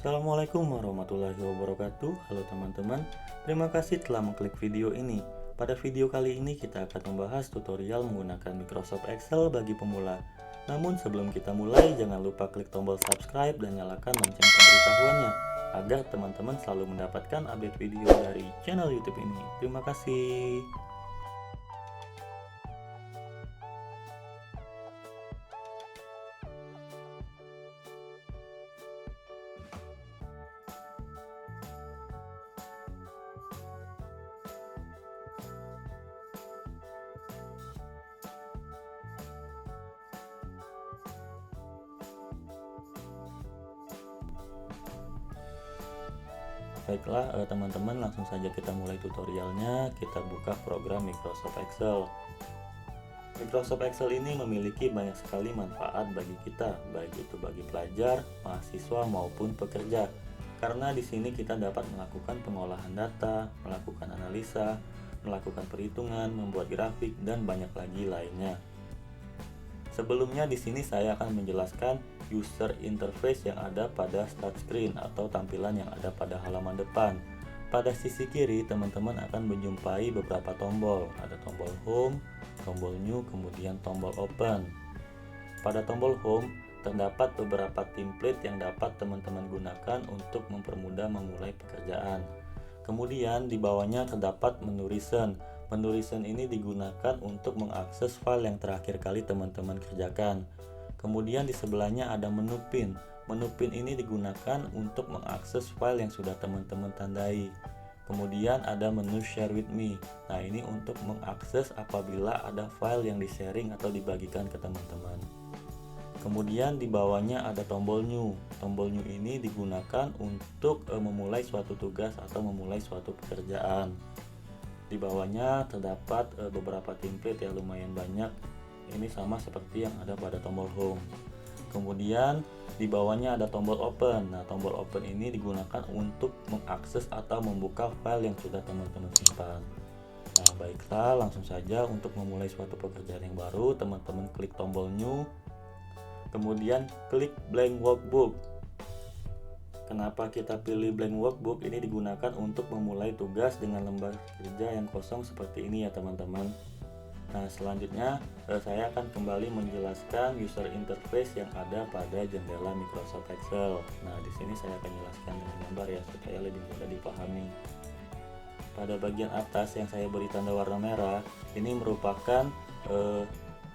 Assalamualaikum warahmatullahi wabarakatuh. Halo teman-teman, terima kasih telah mengklik video ini. Pada video kali ini kita akan membahas tutorial menggunakan Microsoft Excel bagi pemula. Namun sebelum kita mulai, jangan lupa klik tombol subscribe dan nyalakan lonceng pemberitahuannya agar teman-teman selalu mendapatkan update video dari channel YouTube ini. Terima kasih. Baiklah teman-teman, langsung saja kita mulai tutorialnya. Kita buka program Microsoft Excel. Microsoft Excel ini memiliki banyak sekali manfaat bagi kita, baik itu bagi pelajar, mahasiswa maupun pekerja. Karena di sini kita dapat melakukan pengolahan data, melakukan analisa, melakukan perhitungan, membuat grafik, dan banyak lagi lainnya. Sebelumnya di sini saya akan menjelaskan user interface yang ada pada start screen atau tampilan yang ada pada halaman depan. Pada sisi kiri teman-teman akan menjumpai beberapa tombol. Ada tombol home, tombol new, kemudian tombol open. Pada tombol home terdapat beberapa template yang dapat teman-teman gunakan untuk mempermudah memulai pekerjaan. Kemudian di bawahnya terdapat menu recent. Menu recent ini digunakan untuk mengakses file yang terakhir kali teman-teman kerjakan. Kemudian di sebelahnya ada menu pin. Menu pin ini digunakan untuk mengakses file yang sudah teman-teman tandai. Kemudian ada menu share with me. Nah, ini untuk mengakses apabila ada file yang di-sharing atau dibagikan ke teman-teman. Kemudian di bawahnya ada tombol new. Tombol new ini digunakan untuk memulai suatu tugas atau memulai suatu pekerjaan. Di bawahnya terdapat beberapa template yang lumayan banyak. Ini sama seperti yang ada pada tombol home. Kemudian di bawahnya ada tombol open. Nah, tombol open ini digunakan untuk mengakses atau membuka file yang sudah teman-teman simpan. Nah, baiklah, langsung saja untuk memulai suatu pekerjaan yang baru, teman-teman klik tombol new. Kemudian klik blank workbook. Kenapa kita pilih blank workbook? Ini digunakan untuk memulai tugas dengan lembar kerja yang kosong seperti ini ya teman-teman. Nah, selanjutnya saya akan kembali menjelaskan user interface yang ada pada jendela Microsoft Excel. Nah, di sini saya akan jelaskan dengan gambar ya supaya lebih mudah dipahami. Pada bagian atas yang saya beri tanda warna merah, ini merupakan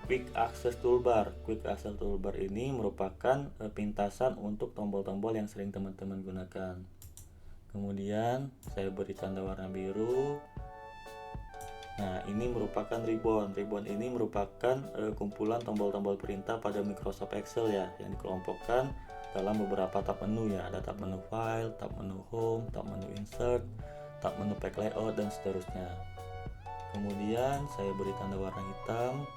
Quick Access Toolbar. Quick Access Toolbar ini merupakan pintasan untuk tombol-tombol yang sering teman-teman gunakan. Kemudian saya beri tanda warna biru. Nah, ini merupakan ribbon. Ribbon ini merupakan kumpulan tombol-tombol perintah pada Microsoft Excel ya, yang dikelompokkan dalam beberapa tab menu ya. Ada tab menu file, tab menu home, tab menu insert, tab menu pack layout, dan seterusnya. Kemudian saya beri tanda warna hitam.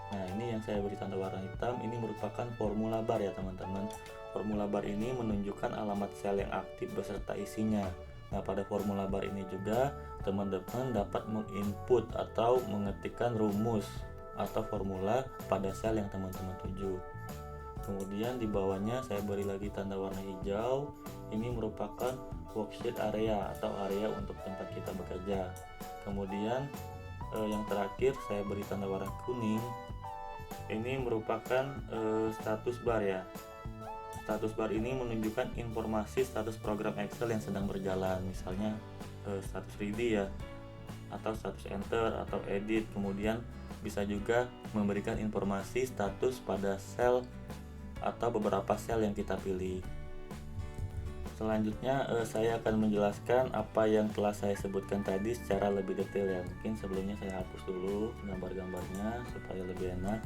Nah, ini yang saya beri tanda warna hitam ini merupakan formula bar ya teman-teman. Formula bar ini menunjukkan alamat sel yang aktif beserta isinya. Nah, pada formula bar ini juga teman-teman dapat menginput atau mengetikkan rumus atau formula pada sel yang teman-teman tuju. Kemudian di bawahnya saya beri lagi tanda warna hijau. Ini merupakan worksheet area atau area untuk tempat kita bekerja. Kemudian yang terakhir saya beri tanda warna kuning. Ini merupakan status bar ya. Status bar ini menunjukkan informasi status program Excel yang sedang berjalan, misalnya status ready ya, atau status enter atau edit. Kemudian bisa juga memberikan informasi status pada sel atau beberapa sel yang kita pilih. Selanjutnya saya akan menjelaskan apa yang telah saya sebutkan tadi secara lebih detail ya. Mungkin sebelumnya saya hapus dulu gambar-gambarnya supaya lebih enak.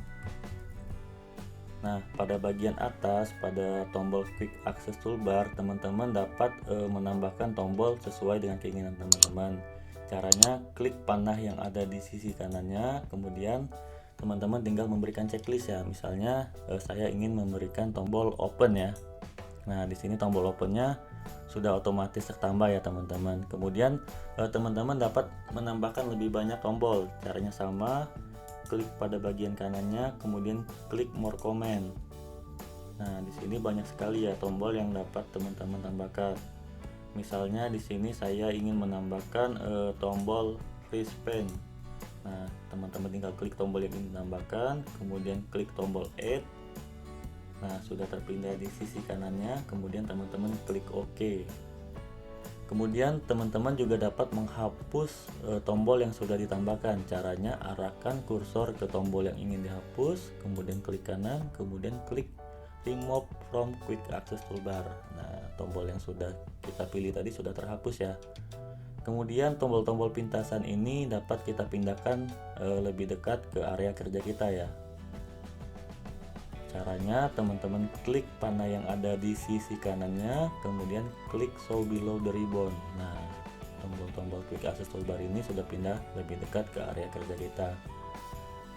Nah, pada bagian atas pada tombol Quick Access Toolbar, teman-teman dapat menambahkan tombol sesuai dengan keinginan teman-teman. Caranya klik panah yang ada di sisi kanannya, kemudian teman-teman tinggal memberikan checklist ya. Misalnya saya ingin memberikan tombol open ya. Nah, di sini tombol opennya sudah otomatis tertambah ya teman-teman. Kemudian teman-teman dapat menambahkan lebih banyak tombol. Caranya sama, klik pada bagian kanannya, kemudian klik more comment. Nah, di sini banyak sekali ya tombol yang dapat teman-teman tambahkan. Misalnya di sini saya ingin menambahkan tombol freeze paint. Nah, teman-teman tinggal klik tombol yang ingin ditambahkan, kemudian klik tombol add. Nah, sudah terpindah di sisi kanannya, kemudian teman-teman klik OK. Kemudian teman-teman juga dapat menghapus tombol yang sudah ditambahkan. Caranya arahkan kursor ke tombol yang ingin dihapus, kemudian klik kanan, kemudian klik remove from quick access toolbar. Nah, tombol yang sudah kita pilih tadi sudah terhapus ya. Kemudian tombol-tombol pintasan ini dapat kita pindahkan lebih dekat ke area kerja kita ya. Caranya teman-teman klik panah yang ada di sisi kanannya, kemudian klik show below the ribbon. Nah, tombol-tombol quick access toolbar ini sudah pindah lebih dekat ke area kerja kita.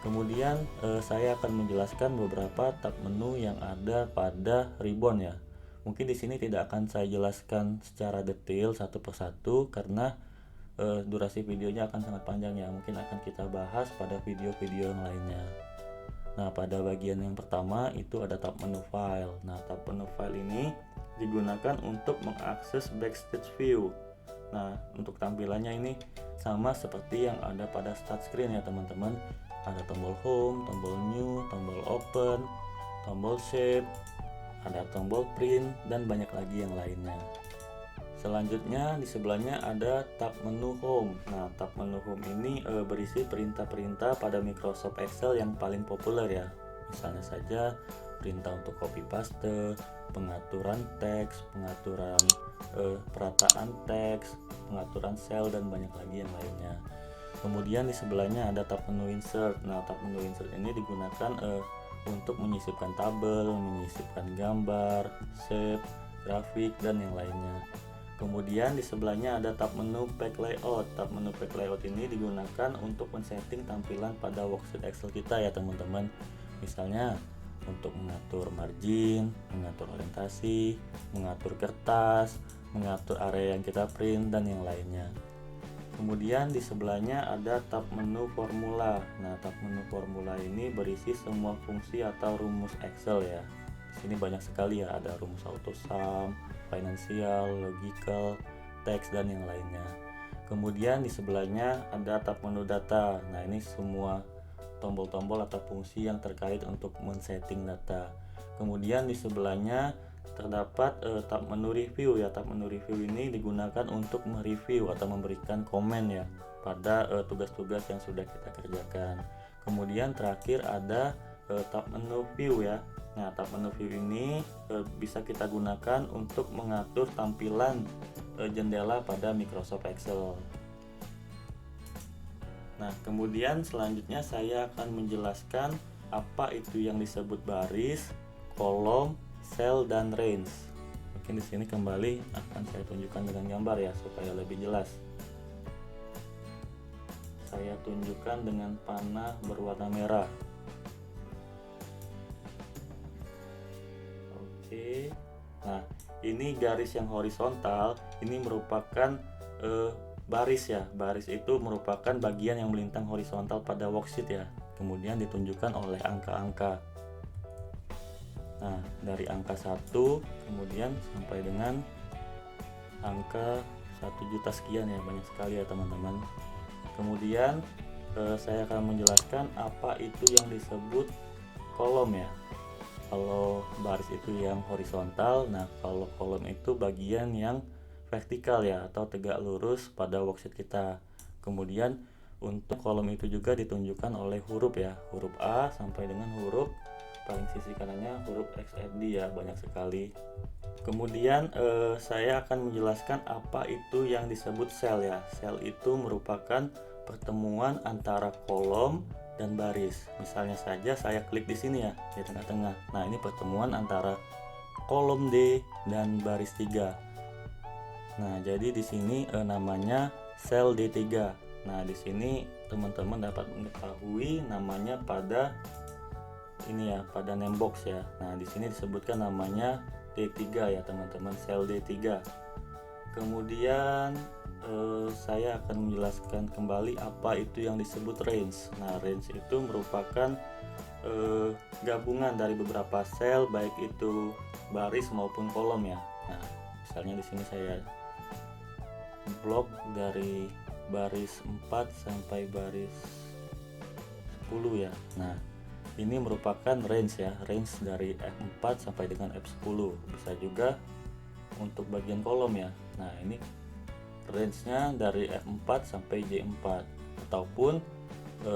Kemudian saya akan menjelaskan beberapa tab menu yang ada pada ribbon ya. Mungkin di sini tidak akan saya jelaskan secara detail satu persatu karena durasi videonya akan sangat panjang ya. Mungkin akan kita bahas pada video-video yang lainnya. Nah, pada bagian yang pertama itu ada tab menu file. Nah, tab menu file ini digunakan untuk mengakses backstage view. Nah, untuk tampilannya ini sama seperti yang ada pada start screen ya teman-teman. Ada tombol home, tombol new, tombol open, tombol shape, ada tombol print, dan banyak lagi yang lainnya. Selanjutnya di sebelahnya ada tab menu home. Nah, tab menu home ini berisi perintah-perintah pada Microsoft Excel yang paling populer ya. Misalnya saja perintah untuk copy paste, pengaturan teks, pengaturan perataan teks, pengaturan sel, dan banyak lagi yang lainnya. Kemudian di sebelahnya ada tab menu insert. Nah, tab menu insert ini digunakan untuk menyisipkan tabel, menyisipkan gambar, shape, grafik, dan yang lainnya. Kemudian di sebelahnya ada tab menu pack layout. Tab menu pack layout ini digunakan untuk men-setting tampilan pada worksheet Excel kita ya teman-teman. Misalnya untuk mengatur margin, mengatur orientasi, mengatur kertas, mengatur area yang kita print, dan yang lainnya. Kemudian di sebelahnya ada tab menu formula. Nah, tab menu formula ini berisi semua fungsi atau rumus Excel ya. Di sini banyak sekali ya, ada rumus AutoSum, finansial, logical, teks, dan yang lainnya. Kemudian di sebelahnya ada tab menu data. Nah, ini semua tombol-tombol atau fungsi yang terkait untuk men-setting data. Kemudian di sebelahnya terdapat tab menu review ya. Tab menu review ini digunakan untuk mereview atau memberikan komen ya pada tugas-tugas yang sudah kita kerjakan. Kemudian terakhir ada tab menu view ya. Nah, tab menu view ini bisa kita gunakan untuk mengatur tampilan jendela pada Microsoft Excel. Nah, kemudian selanjutnya saya akan menjelaskan apa itu yang disebut baris, kolom, sel, dan range. Mungkin di sini kembali akan saya tunjukkan dengan gambar ya supaya lebih jelas. Saya tunjukkan dengan panah berwarna merah. Nah, ini garis yang horizontal ini merupakan baris ya. Baris itu merupakan bagian yang melintang horizontal pada worksheet ya. Kemudian ditunjukkan oleh angka-angka. Nah, dari angka 1 kemudian sampai dengan angka 1 juta sekian ya, banyak sekali ya teman-teman. Kemudian saya akan menjelaskan apa itu yang disebut kolom ya. Kalau baris itu yang horizontal, nah kalau kolom itu bagian yang vertikal ya atau tegak lurus pada worksheet kita. Kemudian untuk kolom itu juga ditunjukkan oleh huruf ya, huruf A sampai dengan huruf paling sisi kanannya huruf XFD ya, banyak sekali. Kemudian saya akan menjelaskan apa itu yang disebut sel ya. Sel itu merupakan pertemuan antara kolom dan baris. Misalnya saja saya klik di sini ya, di tengah-tengah. Nah, ini pertemuan antara kolom D dan baris 3. Nah, jadi di sini namanya sel D3. Nah, di sini teman-teman dapat mengetahui namanya pada ini ya, pada name box ya. Nah, di sini disebutkan namanya D3 ya, teman-teman, sel D3. Kemudian saya akan menjelaskan kembali apa itu yang disebut range. Nah, range itu merupakan gabungan dari beberapa sel, baik itu baris maupun kolom ya. Nah, misalnya di sini saya blok dari baris 4 sampai baris 10 ya. Nah, ini merupakan range ya, range dari F4 sampai dengan F10. Bisa juga untuk bagian kolom ya. Nah, ini range-nya dari F4 sampai J4 ataupun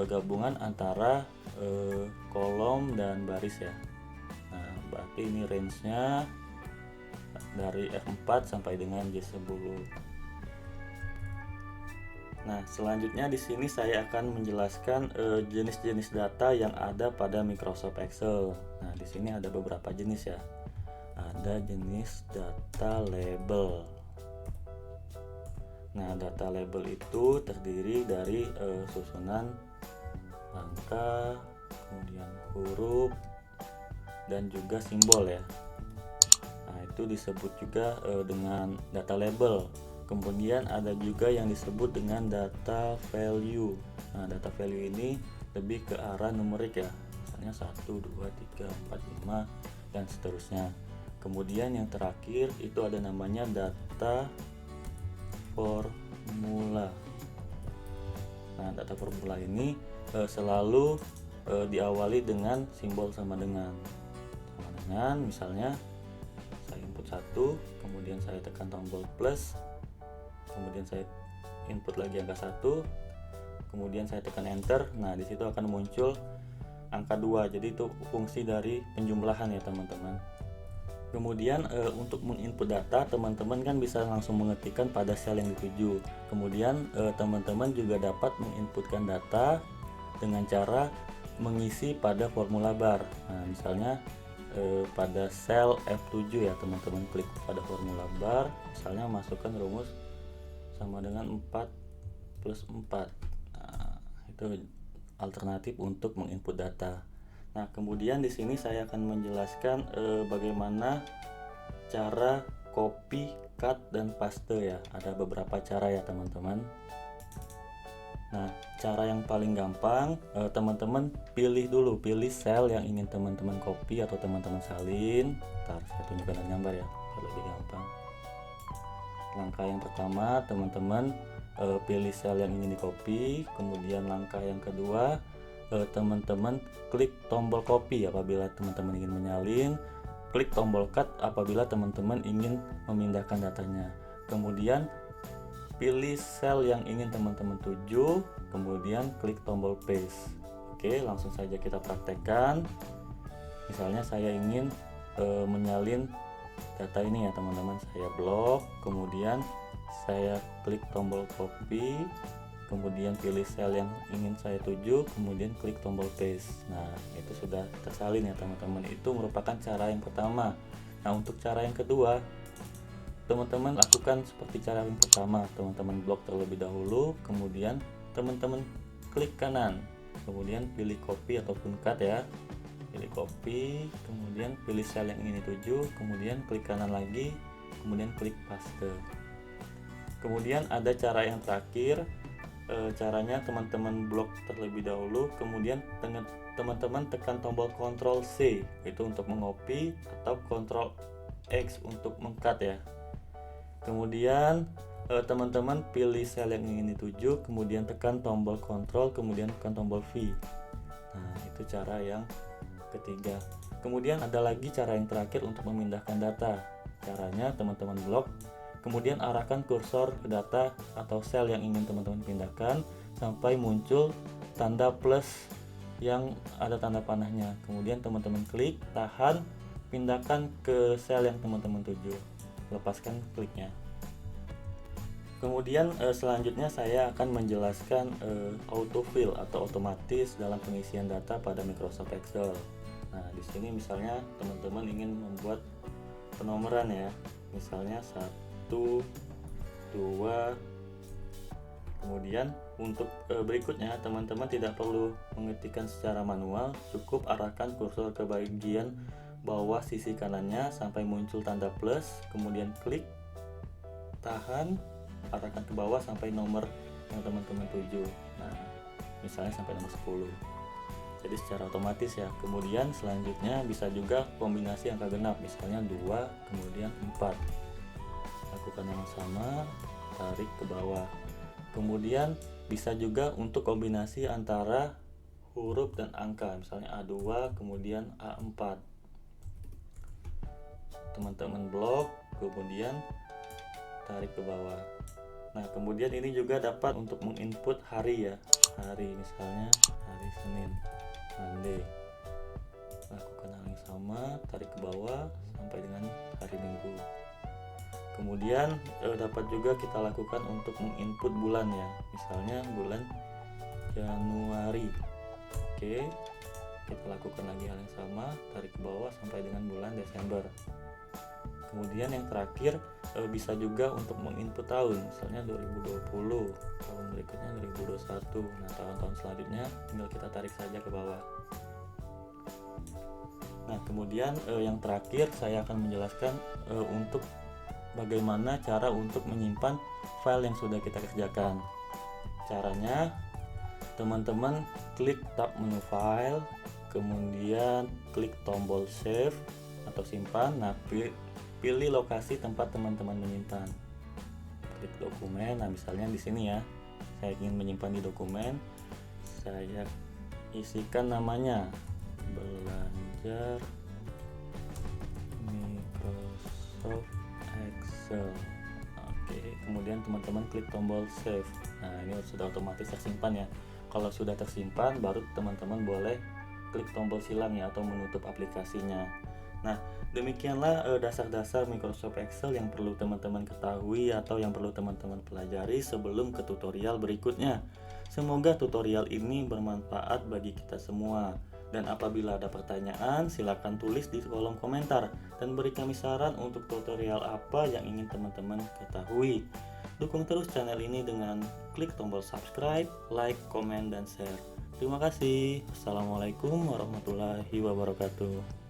gabungan antara kolom dan baris ya. Nah, berarti ini range-nya dari F4 sampai dengan J10. Nah, selanjutnya di sini saya akan menjelaskan jenis-jenis data yang ada pada Microsoft Excel. Nah, di sini ada beberapa jenis ya. Ada jenis data label. Nah, data label itu terdiri dari susunan angka, kemudian huruf, dan juga simbol ya. Nah, itu disebut juga dengan data label. Kemudian ada juga yang disebut dengan data value. Nah, data value ini lebih ke arah numerik ya. Misalnya 1, 2, 3, 4, 5 dan seterusnya. Kemudian yang terakhir itu ada namanya data formula. Nah, data formula ini selalu diawali dengan simbol sama dengan. Misalnya saya input 1, kemudian saya tekan tombol plus, kemudian saya input lagi angka 1, kemudian saya tekan enter. Nah, di situ akan muncul angka 2. Jadi itu fungsi dari penjumlahan ya teman-teman. Kemudian untuk menginput data, teman-teman kan bisa langsung mengetikkan pada sel yang dituju. Kemudian teman-teman juga dapat menginputkan data dengan cara mengisi pada formula bar. Nah, misalnya pada sel F7 ya, teman-teman klik pada formula bar, misalnya masukkan rumus sama dengan 4 plus 4. Nah, itu alternatif untuk menginput data. Nah, kemudian di sini saya akan menjelaskan bagaimana cara copy, cut, dan paste ya. Ada beberapa cara ya teman-teman. Nah, cara yang paling gampang, teman-teman pilih sel yang ingin teman-teman copy atau teman-teman salin. Ntar saya tunjukkan dengan gambar ya, biar lebih gampang. Langkah yang pertama, teman-teman pilih sel yang ingin di copy. Kemudian langkah yang kedua, teman-teman klik tombol copy apabila teman-teman ingin menyalin, klik tombol cut apabila teman-teman ingin memindahkan datanya. Kemudian pilih sel yang ingin teman-teman tuju, kemudian klik tombol paste. Oke, langsung saja kita praktekkan. Misalnya saya ingin menyalin data ini ya teman-teman, saya blok, kemudian saya klik tombol copy, kemudian pilih sel yang ingin saya tuju, kemudian klik tombol paste. Nah, itu sudah tersalin ya teman-teman. Itu merupakan cara yang pertama. Nah, untuk cara yang kedua, teman-teman lakukan seperti cara yang pertama. Teman-teman blok terlebih dahulu, kemudian teman-teman klik kanan, kemudian pilih copy ataupun cut ya. Pilih copy, kemudian pilih sel yang ingin dituju, kemudian klik kanan lagi, kemudian klik paste. Kemudian ada cara yang terakhir. Caranya teman-teman blok terlebih dahulu, kemudian teman-teman tekan tombol Ctrl C itu untuk mengopi atau Ctrl X untuk mengcut ya. Kemudian teman-teman pilih sel yang ingin dituju, kemudian tekan tombol Ctrl, kemudian tekan tombol V. Nah, itu cara yang ketiga. Kemudian ada lagi cara yang terakhir untuk memindahkan data. Caranya teman-teman blok, kemudian arahkan kursor ke data atau sel yang ingin teman-teman pindahkan sampai muncul tanda plus yang ada tanda panahnya. Kemudian teman-teman klik, tahan, pindahkan ke sel yang teman-teman tuju. Lepaskan kliknya. Kemudian selanjutnya saya akan menjelaskan autofill atau otomatis dalam pengisian data pada Microsoft Excel. Nah, di sini misalnya teman-teman ingin membuat penomoran ya. Misalnya 1, 2. Kemudian untuk berikutnya teman-teman tidak perlu mengetikkan secara manual, cukup arahkan kursor ke bagian bawah sisi kanannya sampai muncul tanda plus, kemudian klik, tahan, arahkan ke bawah sampai nomor yang teman-teman tuju. Nah, misalnya sampai nomor 10. jadi secara otomatis ya. Kemudian selanjutnya bisa juga kombinasi angka genap, misalnya 2 kemudian 4. Lakukan yang sama, tarik ke bawah. Kemudian bisa juga untuk kombinasi antara huruf dan angka, misalnya A2 kemudian A4. Teman-teman blok kemudian tarik ke bawah. Nah, kemudian ini juga dapat untuk menginput hari ya. Hari misalnya hari Senin, Monday. Lakukan hal yang sama, tarik ke bawah sampai dengan hari Minggu. Kemudian dapat juga kita lakukan untuk menginput bulan ya. Misalnya bulan Januari. Oke. Kita lakukan lagi hal yang sama, tarik ke bawah sampai dengan bulan Desember. Kemudian yang terakhir bisa juga untuk menginput tahun, misalnya 2020, tahun berikutnya 2021. Nah, tahun-tahun selanjutnya tinggal kita tarik saja ke bawah. Nah, kemudian yang terakhir saya akan menjelaskan untuk bagaimana cara untuk menyimpan file yang sudah kita kerjakan. Caranya, teman-teman klik tab menu file, kemudian klik tombol save atau simpan. Nah, pilih lokasi tempat teman-teman menyimpan. Klik dokumen. Nah, misalnya di sini ya, saya ingin menyimpan di dokumen. Saya isikan namanya belajar Microsoft Excel. Oke, kemudian teman-teman klik tombol save. Nah, ini sudah otomatis tersimpan ya. Kalau sudah tersimpan, baru teman-teman boleh klik tombol silang ya atau menutup aplikasinya. Nah, demikianlah dasar-dasar Microsoft Excel yang perlu teman-teman ketahui atau yang perlu teman-teman pelajari sebelum ke tutorial berikutnya. Semoga tutorial ini bermanfaat bagi kita semua. Dan apabila ada pertanyaan, silakan tulis di kolom komentar dan beri kami saran untuk tutorial apa yang ingin teman-teman ketahui. Dukung terus channel ini dengan klik tombol subscribe, like, komen, dan share. Terima kasih. Assalamualaikum warahmatullahi wabarakatuh.